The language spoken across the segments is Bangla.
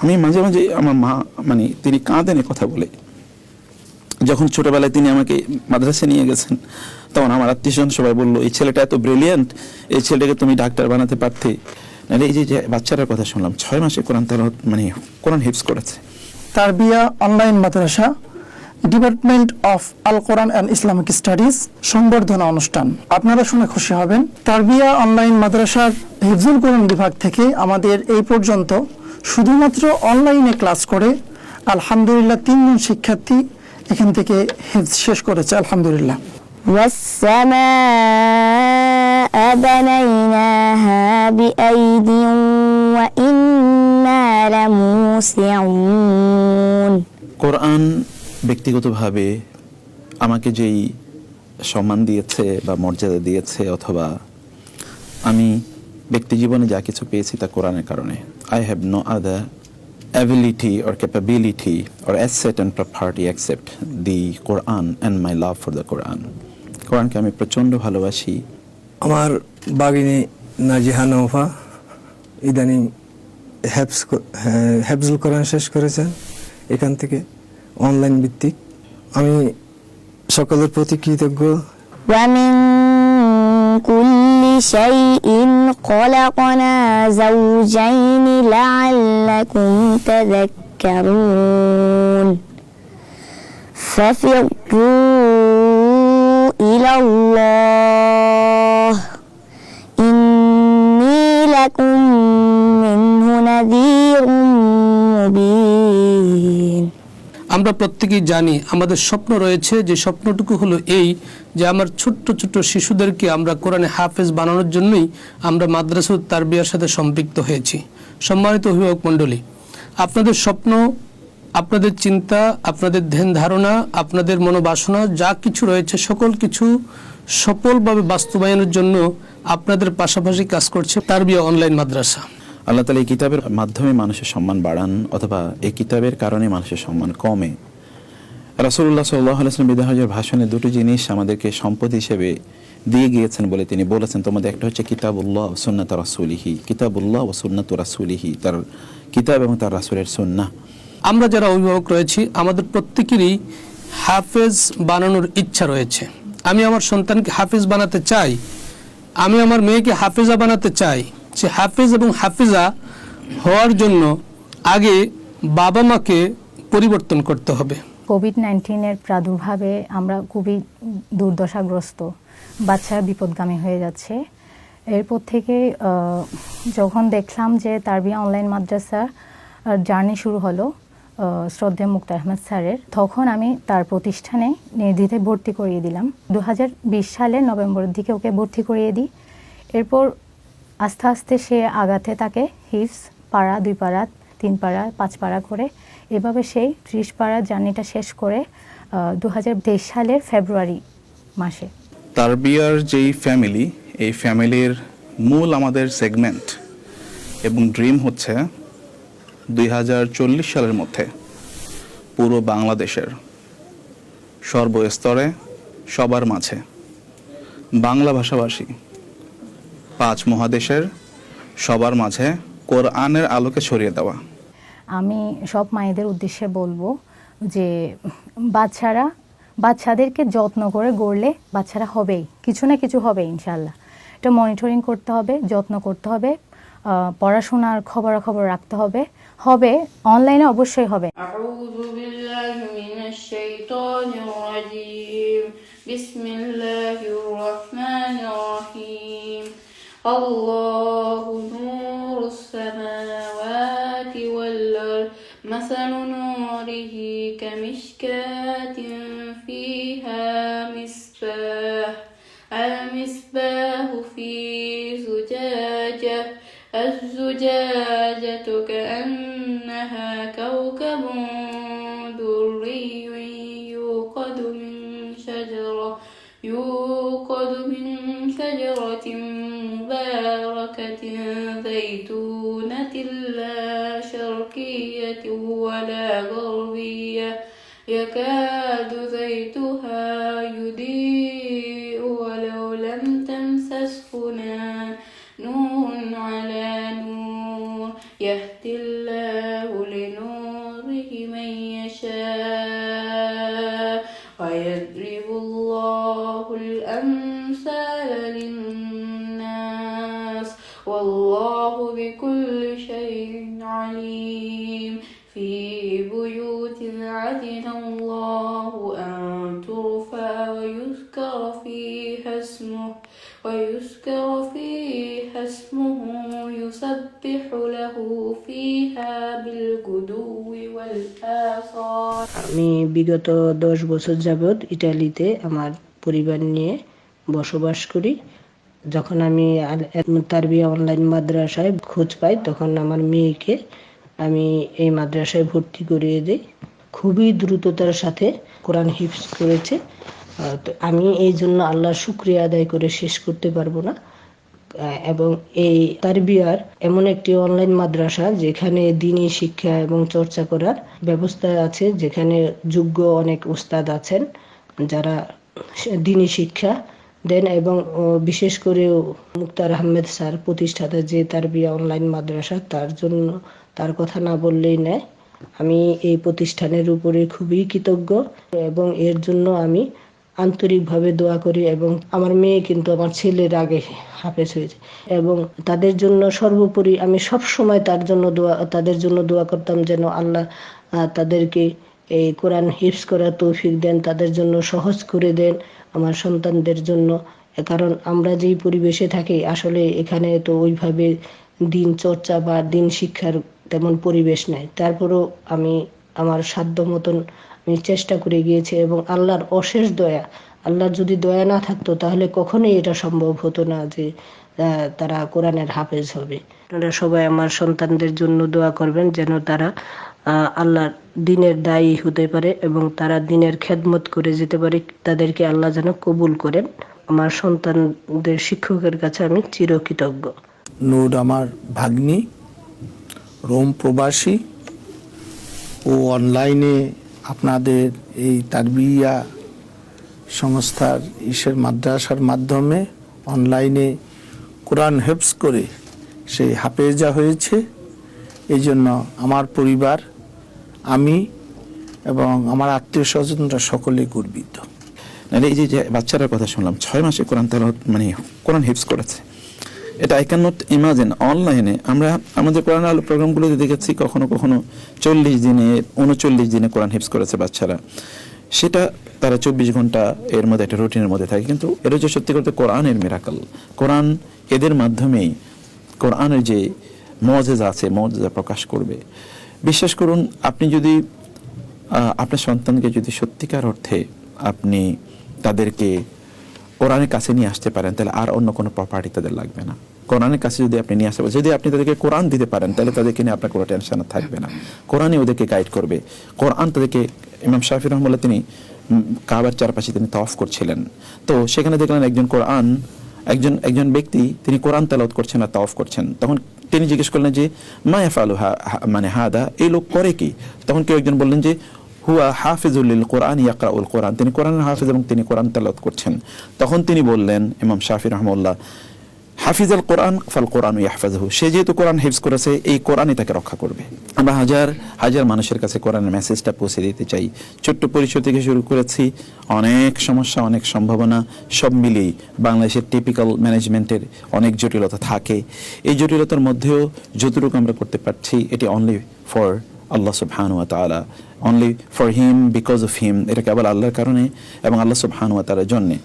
আমি মাঝে মাঝে আমার মা মানে তিনি কাঁদেন কথা বলে। যখন ছোটবেলায় তিনি আমাকে মাদ্রাসায় নিয়ে গেছেন, তখন আমার আত্মীয়স্বজন সবাই বললো, এই ছেলেটা এত ব্রিলিয়ান্ট, এই ছেলেটাকে তুমি ডাক্তার বানাতে পারতে। নাহলে এই যে বাচ্চাটার কথা শুনলাম 6 মাসে কোরআন তেলাওয়াত মানে কোরআন হিফজ করেছে। Tarbiya online Madrasa department of Al Quran and Islamic studies সংবর্ধনা অনুষ্ঠান। আপনারা শুনে খুশি হবেন, তারবিয়া অনলাইন মাদ্রাসার হিফজুল কোরআন বিভাগ থেকে আমাদের এই পর্যন্ত শুধুমাত্র অনলাইনে ক্লাস করে আলহামদুলিল্লাহ 3 জন শিক্ষার্থী এখান থেকে হিফজ শেষ করেছে আলহামদুলিল্লাহ। والسماء بنيناها بأيد وإنا لموسعون। কোরআন ব্যক্তিগতভাবে আমাকে যেই সম্মান দিয়েছে বা মর্যাদা দিয়েছে, অথবা আমি ব্যক্তি জীবনে যা কিছু পেয়েছি তা কোরআনের কারণে। I have no other ability or capability or asset and property except the Quran and my love for the Quran. কোরআনকে আমি প্রচণ্ড ভালোবাসি। আমার বাগিনী নাজিহা নৌফা ইদানিং হেফজুল কোরআন শেষ করেছেন এখান থেকে অনলাইন ভিত্তিক। আমি সকলের প্রতি কৃতজ্ঞ। ومن كل شيء خلقنا زوجين لعلكم تذكرون ففروا إلى الله إني لكم منه نذير مبين। আমরা প্রত্যেকেই জানি আমাদের স্বপ্ন রয়েছে, যে স্বপ্নটুকু হলো এই যে আমার ছোট্ট ছোট্ট শিশুদেরকে আমরা কোরআনে হাফেজ বানানোর জন্যই আমরা মাদ্রাসা তারবিয়ার সাথে সম্পৃক্ত হয়েছি। সম্মানিত অভিভাবক মণ্ডলী, আপনাদের স্বপ্ন, আপনাদের চিন্তা, আপনাদের ধ্যান ধারণা, আপনাদের মনোবাসনা যা কিছু রয়েছে সকল কিছু সফলভাবে বাস্তবায়নের জন্য আপনাদের পাশাপাশি কাজ করছে তারবিয়া অনলাইন মাদ্রাসা। আল্লাহ তাআলা এই কিতাবের মাধ্যমে মানুষের সম্মান বাড়ান, অথবা এই কিতাবের কারণে মানুষের সম্মান কমে। রাসূলুল্লাহ সাল্লাল্লাহু আলাইহি ওয়াসাল্লাম বিদায় হজের ভাষণে 2টি জিনিস আমাদেরকে সম্পদ হিসেবে দিয়ে গিয়েছেন বলে তিনি বলেছেন, তোমাদের একটা হচ্ছে কিতাবুল্লাহ ওয়া সুন্নাতু রাসূলিহি, কিতাবুল্লাহ ওয়া সুন্নাতু রাসূলিহি, তার কিতাব এবং তার রাসূলের সুন্নাহ। আমরা যারা অভিভাবক রয়েছি আমাদের প্রত্যেকেরই হাফেজ বানানোর ইচ্ছা রয়েছে। আমি আমার সন্তানকে হাফেজ বানাতে চাই, আমি আমার মেয়েকে হাফেজা বানাতে চাই। সে হাফেজ এবং হাফিজা হওয়ার জন্য আগে বাবা মাকে পরিবর্তন করতে হবে। কোভিড-19 প্রাদুর্ভাবে আমরা খুবই দুর্দশাগ্রস্ত, বাচ্চারা বিপদগামী হয়ে যাচ্ছে। এরপর থেকে যখন দেখলাম যে তারবিয়া অনলাইন মাদ্রাসা জার্নি শুরু হলো শ্রদ্ধেয় মুক্তা আহমেদ স্যারের, তখন আমি তার প্রতিষ্ঠানে নির্দ্বিধায় ভর্তি করিয়ে দিলাম। 2020 সালের নভেম্বরের দিকে ওকে ভর্তি করিয়ে দিই। এরপর আস্তে আস্তে সে আগাতে থাকে হিফজ পাড়া, 2 পাড়া, 3 পাড়া, 5 পাড়া করে, এভাবে সেই 30 পাড়ার জার্নিটা শেষ করে 2023 সালের ফেব্রুয়ারি মাসে। তারবিয়ার যেই ফ্যামিলি, এই ফ্যামিলির মূল আমাদের সেগমেন্ট এবং ড্রিম হচ্ছে 2040 সালের মধ্যে পুরো বাংলাদেশের সর্বস্তরে সবার মাঝে বাংলা ভাষাভাষী 5 মহাদেশের সবার মাঝে কোরআনের আলোকে ছড়িয়ে দেওয়া। আমি সব মায়েদের উদ্দেশ্যে বলবো যে বাচ্চাদেরকে যত্ন করে গড়লে বাচ্চারা হবেই, কিছু না কিছু হবে ইনশাল্লাহ। এটা মনিটরিং করতে হবে, যত্ন করতে হবে, পড়াশোনার খবরাখবর রাখতে হবে, হবে অনলাইনে অবশ্যই হবে। আউযু বিল্লাহি মিনাশ শাইতানির রাজীম। বিসমিল্লাহির রহমানির রহিম। আল্লাহু নূরুস সামাওয়াতি ওয়াল আরদ মাসালু নূরিহি কামিশকাতিন ফিহা মিসবাহ আল-মিসবাহু ফি জুজাজাহ الزجاجة كأنها كوكب دري يوقد من شجرة مباركة زيتونة لا شرقية ولا غربية يكاد زيتها يضيء ولو لم تمسسه نار على نور يهدي الله عليم في بيوت عدن الله أن ترفع ويذكر فيها اسمه يسبح له فيها بالغدو والآصال আমি বিগত 10 বছর যাবৎ ইতালিতে আমার পরিবার নিয়ে বসবাস করি। যখন আমি তারবিয়া অনলাইন মাদ্রাসায় খোঁজ পাই, তখন আমার মেয়েকে আমি এই মাদ্রাসায় ভর্তি করিয়ে দিই। খুবই দ্রুততার সাথে কোরআন হিফজ করেছে। তো আমি এই জন্য আল্লাহর শুকরিয়া আদায় করে শেষ করতে পারবো না। এবং এই তারবিয়ার এমন একটি অনলাইন মাদ্রাসা যেখানে দ্বীনি শিক্ষা এবং চর্চা করার ব্যবস্থা আছে, যেখানে যোগ্য অনেক উস্তাদ আছেন যারা দ্বীনি শিক্ষা দেন। এবং বিশেষ করে মুক্তার আহমেদ স্যার প্রতিষ্ঠাতা যে তারবিয়া অনলাইন মাদ্রাসা, তার কথা না বললেই নয়। আমি এই প্রতিষ্ঠানের উপরে খুবই কৃতজ্ঞ এবং এর জন্য আমি আন্তরিকভাবে দোয়া করি। এবং আমার মেয়ে কিন্তু আমার ছেলের আগে হাফেজ হয়েছে, এবং তাদের জন্য সর্বোপরি আমি সব সময় তাদের জন্য দোয়া করতাম যেন আল্লাহ তাদেরকে এই কোরআন হিফজ করার তৌফিক দেন, তাদের জন্য সহজ করে দেন আমার সন্তানদের জন্য। কারণ আমরা যেই পরিবেশে থাকি আসলে এখানে তো ওইভাবে দিন চর্চা বা দিন শিক্ষার তেমন পরিবেশ নেই। তারপরেও আমি আমার সাধ্য মতন আমি চেষ্টা করে গিয়েছি, এবং আল্লাহর অশেষ দয়া, আল্লাহর যদি দয়া না থাকতো তাহলে কখনোই এটা সম্ভব হতো না যে তারা কোরআনের হাফেজ হবে। আপনারা সবাই আমার সন্তানদের জন্য দোয়া করবেন যেন তারা আল্লাহর দ্বীনের দায়ী হতে পারে এবং তারা দ্বীনের খেদমত করে যেতে পারে। তাদেরকে আল্লাহ যেন কবুল করেন। আমার সন্তানদের শিক্ষকের কাছে আমি চিরকৃতজ্ঞ। নূর আমার ভাগ্নি, রোম প্রবাসী, ও অনলাইনে আপনাদের এই তারবিয়া সংস্থার মাদ্রাসার মাধ্যমে অনলাইনে কোরআন হিফজ করে সে হাফেজা হয়েছে। এই জন্য আমার পরিবার, আমি এবং আমার আত্মীয় স্বজনরা সকলেই গর্বিত। নাহলে এই যে বাচ্চাটার কথা শুনলাম 6 মাসে কোরআন তেলাওয়াত কোরআন হিফজ করেছে, এটা আই ক্যান নট ইমাজিন। অনলাইনে আমরা আমাদের কোরআন আলো প্রোগ্রামগুলোতে দেখেছি কখনো কখনো 40 দিনে 39 দিনে কোরআন হিফজ করেছে বাচ্চারা। সেটা তারা 24 ঘন্টা এর মধ্যে একটা রুটিনের মধ্যে থাকে, কিন্তু এটা হচ্ছে সত্যি করতে কোরআনের মিরাকল। কোরআন এদের মাধ্যমেই কোরআনের যে মুআজিজা আছে, মুআজিজা প্রকাশ করবে। বিশ্বাস করুন, আপনি যদি আপনার সন্তানকে যদি সত্যিকার অর্থে আপনি তাদেরকে কোরআনের কাছে নিয়ে আসতে পারেন, তাহলে আর অন্য কোনো প্রপার্টি তাদের লাগবে না। কোরআনের কাছে যদি আপনি নিয়ে আসতে পারেন, যদি আপনি তাদেরকে কোরআন দিতে পারেন, তাহলে তাদেরকে নিয়ে আপনার কোনো টেনশন থাকবে না। কোরআনই ওদেরকে গাইড করবে। কোরআন তাদেরকে, ইমাম শাফি রহমাতুল্লাহ তিনি কাবার চারপাশে তিনি তাওয়াফ করছিলেন, তো সেখানে দেখলেন একজন ব্যক্তি তিনি কোরআন তেলাওয়াত করছেন আর তাওয়াফ করছেন। তখন তিনি জিজ্ঞেস করলেন যে মা ইয়াফআলু হাদা, এই লোক করে কি? তখন কেউ একজন বললেন যে হুয়া হাফিজুল লিল কোরআন ইয়াকরাউল কোরআন, তিনি কোরআনের হাফিজ এবং তিনি কোরআন তেলাওয়াত করছেন। তখন তিনি বললেন, ইমাম শাফি রাহমাহুল্লাহ, হাফিজাল কোরআন ফাল কোরআন ইয়াহফাজহু, সে যেহেতু কোরআন হিফজ করেছে এই কোরআনই তাকে রক্ষা করবে। আমরা হাজার হাজার মানুষের কাছে কোরআনের মেসেজটা পৌঁছে দিতে চাই। ছোট্ট পরিচয় থেকে শুরু করেছি, অনেক সমস্যা, অনেক সম্ভাবনা, সব মিলিয়ে বাংলাদেশের টিপিক্যাল ম্যানেজমেন্টের অনেক জটিলতা থাকে। এই জটিলতার মধ্যেও যতটুকু আমরা করতে পারছি, এটি অনলি ফর আল্লাহ সুবহানাহু ওয়া তাআলা, only for him, because of him, এটা কেবল আল্লাহর কারণে এবং আল্লাহ সুবহানাহু ওয়া তাআলার জন্যে।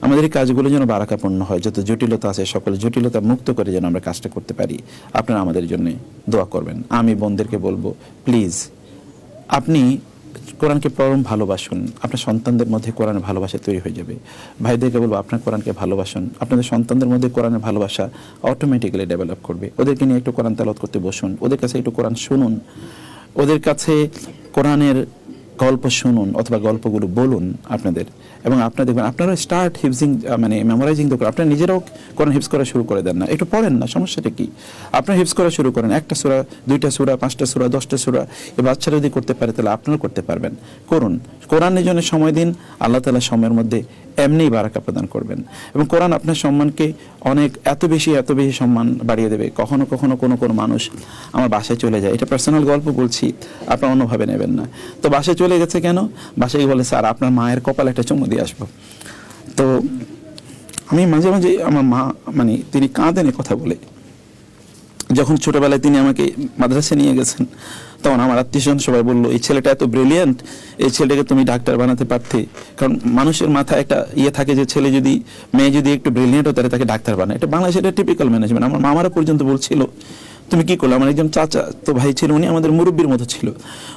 আমাদের এই কাজগুলো যেন বারাকাপূর্ণ হয়, যত জটিলতা আছে সকল জটিলতা মুক্ত করে যেন আমরা কাজটা করতে পারি। আপনারা আমাদের জন্য দোয়া করবেন। আমি বোনদেরকে বলবো, প্লিজ আপনি কোরআনকে পরম ভালোবাসুন, আপনার সন্তানদের মধ্যে কোরআনের ভালোবাসা তৈরি হয়ে যাবে। ভাইদেরকে বলবো, আপনার কোরআনকে ভালোবাসুন, আপনাদের সন্তানদের মধ্যে কোরআনের ভালোবাসা অটোমেটিক্যালি ডেভেলপ করবে। ওদেরকে নিয়ে একটু কোরআন তেলাওয়াত করতে বসুন, ওদের কাছে একটু কোরআন শুনুন, ওদের কাছে কোরআনের গল্প শুনুন অথবা গল্পগুলো বলুন আপনাদের, এবং আপনারা দেখবেন আপনারা স্টার্ট হিফজিং, মেমোরাইজিং তো আপনারা নিজেরাও কোরআন হিফজ করা শুরু করে দেন না, একটু পড়েন না, সমস্যাটা কি? আপনারা হিফজ করা শুরু করেন, 1টা সূরা, 2টা সূরা, 5টা সূরা, 10টা সূরা। এই বাচ্চারা যদি করতে পারে তাহলে আপনারা করতে পারবেন। করুন, কোরআনের জন্য সময় দিন, আল্লাহ তাআলা সময়ের মধ্যে এমনিই বারাকা প্রদান করবেন। এবং কোরআন আপনার সম্মানকে এত বেশি সম্মান বাড়িয়ে দেবে। কখনো কখনো কোনো মানুষ আমার বাসায় চলে যায়, এটা পার্সোনাল গল্প বলছি, আপনারা অন্যভাবে নেবেন না। তো বাসায় চলে গেছে কেন? বাসায় বলে, স্যার আপনার মায়ের কপালে একটা চুমু দিয়ে আসবো। তো আমি মাঝে মাঝে আমার মা তিনি কাঁদেন কথা বলে যখন ছোটবেলায় তিনি আমাকে মাদ্রাসায় নিয়ে গেছেন, তখন আমার আত্মীয়স্বজন সবাই বললো, এই ছেলেটা এত ব্রিলিয়ান্ট, এই ছেলেটাকে তুমি ডাক্তার বানাতে পারতে। কারণ মানুষের মাথায় একটা থাকে যে মেয়ে যদি একটু ব্রিলিয়ান্ট হয় তাহলে তাকে ডাক্তার বানায়। এটা বাংলাদেশের এটা টিপিক্যাল ম্যানেজমেন্ট। আমার মামারা পর্যন্ত বলছিল তুমি কি করলো। আমার একজন চাচা তো ভাই ছিল, উনি আমাদের মুরব্বীর মতো ছিল,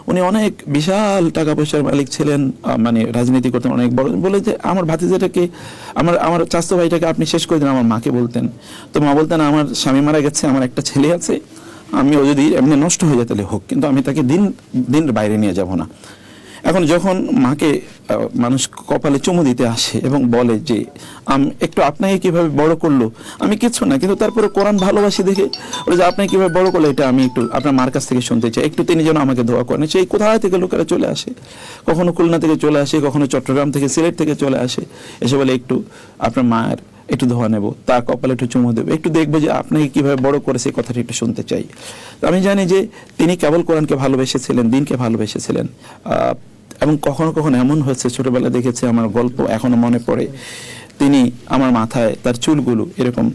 উনি অনেক বিশাল টাকা পয়সার মালিক ছিলেন, মানে রাজনীতি করতেন অনেক বড়। বলে যে আমার ভাতিজাটাকে, আমার চাচা ভাইটাকে আপনি শেষ করে দিন। আমার মাকে বলতেন, তো মা বলতেন আমার স্বামী মারা গেছে, আমার একটা ছেলে আছে, আমিও যদি এমনি নষ্ট হয়ে যায় তাহলে হোক, কিন্তু আমি তাকে দিন বাইরে নিয়ে যাব না। এখন যখন মাকে মানুষ কপালে চুমু দিতে আসে এবং বলে যে একটু আপনাকে কিভাবে বড় করলো, আমি কিছু না, কিন্তু তারপরে কোরআন ভালোবাসি দেখে ওরা যে আপনাকে কিভাবে বড় করলো, এটা আমি একটু আপনার মার কাছ থেকে শুনতে চাই, একটু তিনি যেন আমাকে দোয়া করেন। সেই কোথায় থেকে লোকেরা চলে আসে, কখনো খুলনা থেকে চলে আসে, কখনো চট্টগ্রাম থেকে, সিলেট থেকে চলে আসে, এসে বলে একটু আপনার মায়ের একটু ধোয়া নেব, তার কপালে একটু চুমু দেবো, একটু দেখবো যে আপনাকে কিভাবে বড় করেছে, এই কথাটা একটু শুনতে চাই। তো আমি জানি যে তিনি কেবল কোরআনকে ভালোবেসেছিলেন, দিনকে ভালোবেসেছিলেন। এবং কখনো কখনো এমন হয়েছে, ছোটবেলা দেখেছি, আমার গল্প এখনো মনে পড়ে, তিনি আমার মাথায় তার চুলগুলো এরকম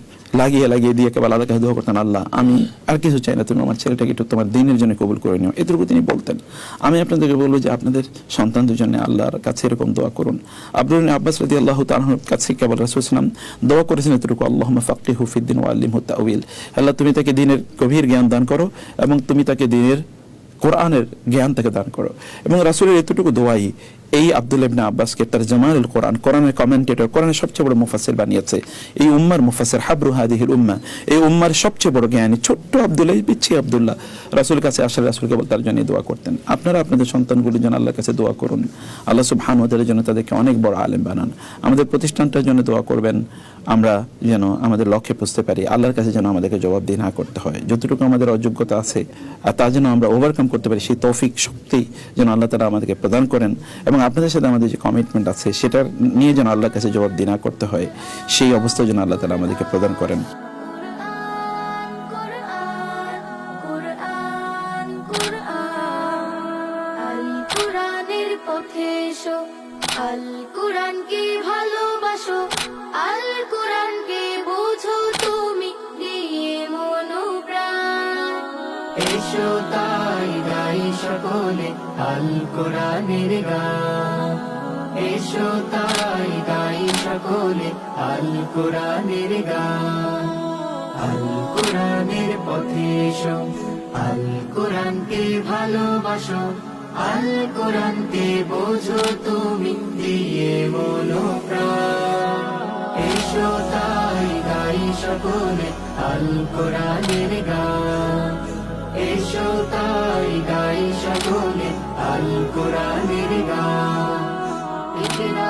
লাগিয়ে দিয়ে কেবল আল্লাহর কাছে দোয়া করতেন, আল্লাহ আমি আর কিছু চাই না, তুমি আমার ছেলেটাকে একটু তোমার দিনের জন্য কবুল করে নিও, এতটুকু তিনি বলতেন। আমি আপনাদেরকে বলবো যে আপনাদের সন্তানদের জন্য আল্লাহর কাছে এরকম দোয়া করুন। আব্দুল্লাহ ইবনে আব্বাস রাদিয়াল্লাহু তাআলার কাছে কেবল রাসূল সাল্লাল্লাহু আলাইহি ওয়াসাল্লাম দোয়া করেছেন এতটুকু, আল্লাহুম্মা ফাক্কিহু ফিদ-দ্বীন ওয়া আল্লিমহু তা'উইল। আল্লাহ তুমি তাকে দ্বীনের গভীর জ্ঞান দান করো এবং তুমি তাকে দ্বীনের কোরআনের জ্ঞান তাকে দান করো। এবং রাসূলের এতটুকু দোয়াই এই আব্দুল্লাহ ইবনে আব্বাসকে তার জামালুল কোরআন, কোরআনের কমেন্টেটর, কোরআনের সবচেয়ে বড় মুফাসসির বানিয়েছে। এই উম্মার মুফাসসির, হাবরু হাদিহিল উম্মাহ, এই উম্মার সবচেয়ে বড় জ্ঞানী ছোট্ট আব্দুল্লাহ, পিচ্ছি আব্দুল্লাহ রাসূলের কাছে আসার রাসূলকে বল তার জন্য দোয়া করতেন। আপনারা আপনাদের সন্তানগুলির জন্য আল্লাহর কাছে দোয়া করুন, আল্লাহ সুবহানাহু ওয়া তাআলার জন্য তাদেরকে অনেক বড় আলেম বানান। আমাদের প্রতিষ্ঠানটার জন্য দোয়া করবেন, আমরা যেন আমাদের লক্ষ্যে পৌঁছতে পারি, আল্লাহর কাছে যেন আমাদেরকে জবাবদিহি না করতে হয়, যতটুকু আমাদের অযোগ্যতা আছে আর তা যেন আমরা ওভারকাম করতে পারি, সেই তৌফিক শক্তি যেন আল্লাহ তাআলা আমাদেরকে প্রদান করেন। এবং আপনাদের সাথে আমাদের যে কমিটমেন্ট আছে সেটা নিয়ে যেন আল্লাহর কাছে জবাবদিহি না করতে হয়, সেই অবস্থা যেন আল্লাহ তাআলা আমাদেরকে প্রদান করেন। আল কুরআনকে ভালোবাসো, আল কুরআনকে বুঝো তুমি দিয়ে মনোপ্রাণ। এসো তাই গাই সকলে আল কুরআনের গান, এসো তাই গাই সকলে আল কুরআনের গান। আল কুরআনের পথে এসো, আল কুরআনকে ভালোবাসো, আল কুরআনকে বোঝো তুমি দিয়ে মনোপ্রাণ। এসো তাই গাই সকলে আল কুরআনের গান, এসো তাই গাই সকলে আল কুরআনের গান। ইকরা